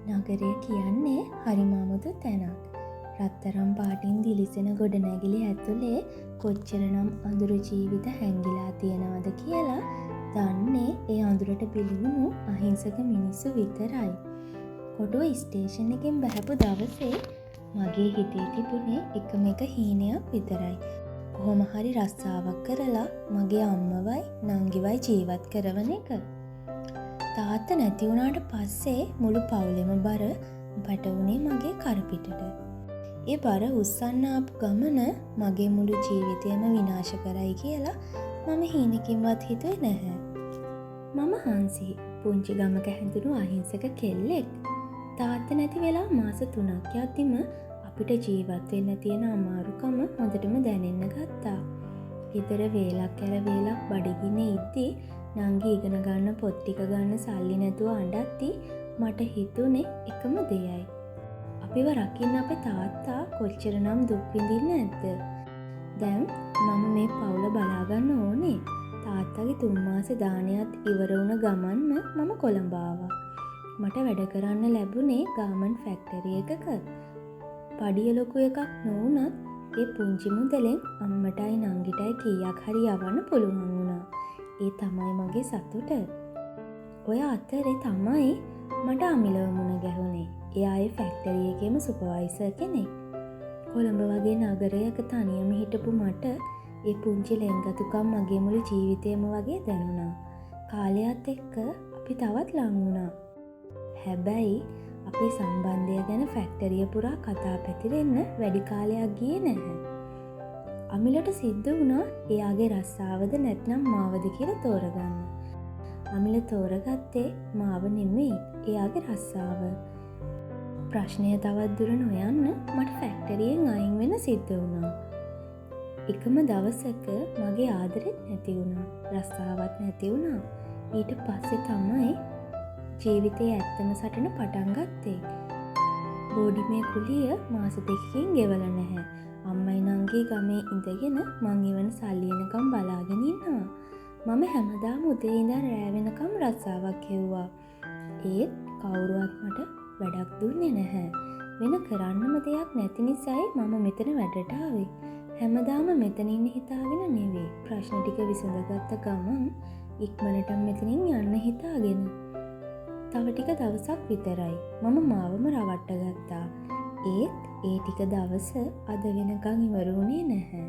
නගරය කියන්නේ හරිම අමුතු තැනක්. රත්තරම් පාටින් දිලිසෙන ගොඩනැගිලි ඇතුලේ කොච්චරනම් අඳුරු ජීවිත හැංගිලා තියෙනවද කියලා දන්නේ ඒ අඳුරට පිළිගුණු අහිංසක මිනිස්සු විතරයි. කොටුව ස්ටේෂන් එකෙන් බහැපු දවසේ මගේ හිතේ තිබුණේ එකම එක හීනයක් විතරයි. කොහොම හරි රස්සාවක් කරලා මගේ අම්මවයි නංගිවයි ජීවත් කරවන එක. තාත්තා නැති වුණාට පස්සේ මුළු පවුලෙම බර පැටවුනේ මගේ කරපිටට. ඒ බර උස්සන්න ආපු ගමන මගේ මුළු ජීවිතයම විනාශ කරයි කියලා මම හීනකින්වත් හිතුවේ නැහැ. මම හංසි පුංචි ගමක හැදුණු අහිංසක කෙල්ලෙක්. තාත්තා නැති වෙලා මාස 3ක් යද්දිම අපිට ජීවත් වෙන්න තියෙන අමාරුකම හොඳටම දැනෙන්න ගත්තා. ඊතර වේලක් කැල වේලක් බඩගින්නේ ඉද්දි නංගි ඉගෙන ගන්න පොත් ටික ගන්න සල්ලි නැතුව අඬද්දි මට හිතුනේ එකම දෙයයි. අපිව රකින්න අපේ තාත්තා කොච්චරනම් දුක් විඳින්නේ නැද්ද? දැන් මම මේ පවුල බලා ගන්න ඕනේ. තාත්තගේ 3 මාසේ දානයත් ඉවර වුණ ගමන්ම මම කොළඹ ආවා. මට වැඩ කරන්න ලැබුණේ ගාමන්ට් ෆැක්ටරි එකක. පඩිය ලොකු එකක් නොවුනත් ඒ පුංචි මුදලෙන් අම්මටයි නංගිටයි කීයක් හරි යවන්න පුළුවන් වුණා. ඒ තමයි මගේ සතුට. ඔය අතරේ තමයි මට අමිලව මුණ ගැහුනේ. එයා ඒ ෆැක්ටරි එකේම සුපර්වයිසර් කෙනෙක්. කොළඹ වගේ නගරයක තනියම හිටපු මට ඒ පුංචි ලෙන්ගතුකම් මගේ මුළු ජීවිතේම වගේ දැනුණා. කාලයත් එක්ක අපි තවත් ලං වුණා. හැබැයි අපේ සම්බන්ධය ගැන ෆැක්ටරිය පුරා කතා පැතිරෙන්න වැඩි කාලයක් ගියේ නැහැ. අමිලට සිද්ධ වුණා එයාගේ රස්සාවද නැත්නම් මාවද කියලා තෝරගන්න. අමිල තෝරගත්තේ මාව නෙමෙයි එයාගේ රස්සාව. ප්‍රශ්නය තවත් දුර නොයන්න මට ෆැක්ටරියෙන් අයින් වෙන්න සිද්ධ වුණා. එකම දවසක මගේ ආදරෙත් නැති වුණා. රස්සාවත් නැති වුණා. ඊට පස්සේ තමයි ජීවිතයේ ඇත්තම සටන පටන් ගත්තේ. බෝඩිමේ කුලිය මාස 2කින් ගෙවලා නැහැ. අම්මයි නංගි ගමේ ඉඳගෙන මං ඉවන සල්ලි එනකම් බලාගෙන ඉන්නවා. මම හැමදාම උදේ ඉඳන් රෑ වෙනකම් රස්සාවක් හෙව්වා. ඒත් කවුරුවත් මට වැඩක් දුන්නේ නැහැ. වෙන කරන්නම දෙයක් නැති නිසායි මම මෙතන වැඩට ආවේ. හැමදාම මෙතන ඉන්න හිතාගෙන නෙවෙයි. ප්‍රශ්න ටික විසඳගත්ත ගමන් ඉක්මනට මෙතනින් යන්න හිතාගෙන. තව ටික දවසක් විතරයි. මම මාවම රවට්ට ගත්තා. ඒත් ඒ ටික දවස අද වෙනකන් ඉවර වුණේ නැහැ.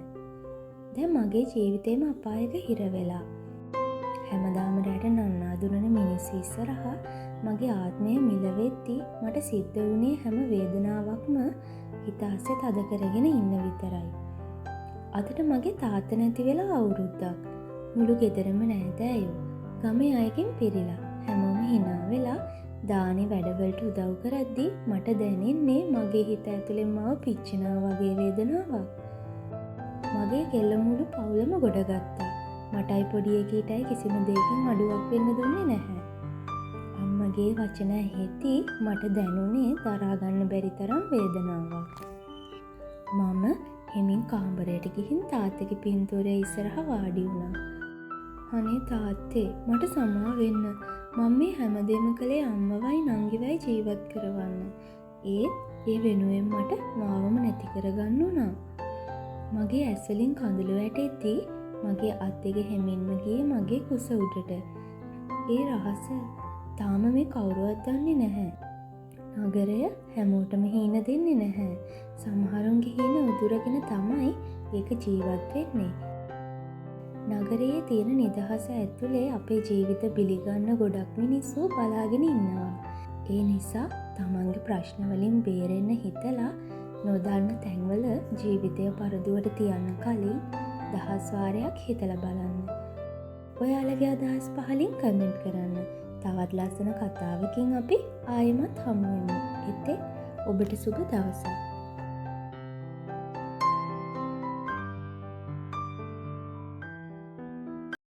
දැන් මගේ ජීවිතේම අපායක හිර වෙලා. හැමදාම රැට නන්නා දුනන මිනිස්සු ඉස්සරහා මගේ ආත්මය මිලවෙද්දී මට සිද්ධ වුණේ හැම වේදනාවක්ම හිත අස්සේ තද කරගෙන ඉන්න විතරයි. අදට මගේ තාත්තා නැති වෙලා අවුරුද්දක්. මුළු ගෙදරම නෑදෑයෝ ගමේ අයකින් පිරීලා හැමෝම hina වෙලා දානේ වැඩවලට උදව් කරද්දී මට දැනෙන්නේ මගේ හිත ඇතුලෙන් මාව පිච්චෙනවා වගේ වේදනාවක්. මගේ කෙල්ල මුළු පවුලම ගොඩගත්තා. මටයි පොඩි එකීටයි කිසිම දෙයකින් අඩුවක් වෙන්න දුන්නේ නැහැ. අම්මගේ වචන ඇහෙද්දි මට දැනුනේ දරා ගන්න බැරි තරම් වේදනාවක්. මම හිමින් කාමරයට ගිහින් තාත්තගේ පින්තූරය ඉස්සරහා වාඩි වුණා. අනේ තාත්තේ මට සමා වෙන්න. මම මේ හැමදේම කළේ අම්මවයි නංගිවයි ජීවත් කරවන්න. ඒත් ඒ වෙනුවෙන් මට මාවම නැති කරගන්න උනා. මගේ ඇස් වලින් කඳුළු වැටෙද්දී මගේ අත් දෙක හැමින්ම ගියේ මගේ කුස උඩට. ඒ රහස තාම මේ කවුරුවත් දන්නේ නැහැ. නගරය හැමෝටම හීන දෙන්නේ නැහැ. සමහරුන්ගේ හීන උදුරගෙන තමයි ඒක ජීවත් වෙන්නේ. නගරයේ තියෙන නිදහස ඇතුලේ අපේ ජීවිත පිළිගන්න ගොඩක් මිනිස්සු බලාගෙන ඉන්නවා. ඒ නිසා තමන්ගේ ප්‍රශ්න වලින් බේරෙන්න හිතලා නොදන්න තැන්වල ජීවිතය පරදුවට තියන්න කලින් 10 වාරයක් හිතලා බලන්න. ඔයාලගේ අදහස් පහලින් කමෙන්ට් කරන්න. තවත් ලස්සන කතාවකින් අපි ආයෙමත් හමු වෙමු. එතෙක් ඔබට සුබ දවසක්.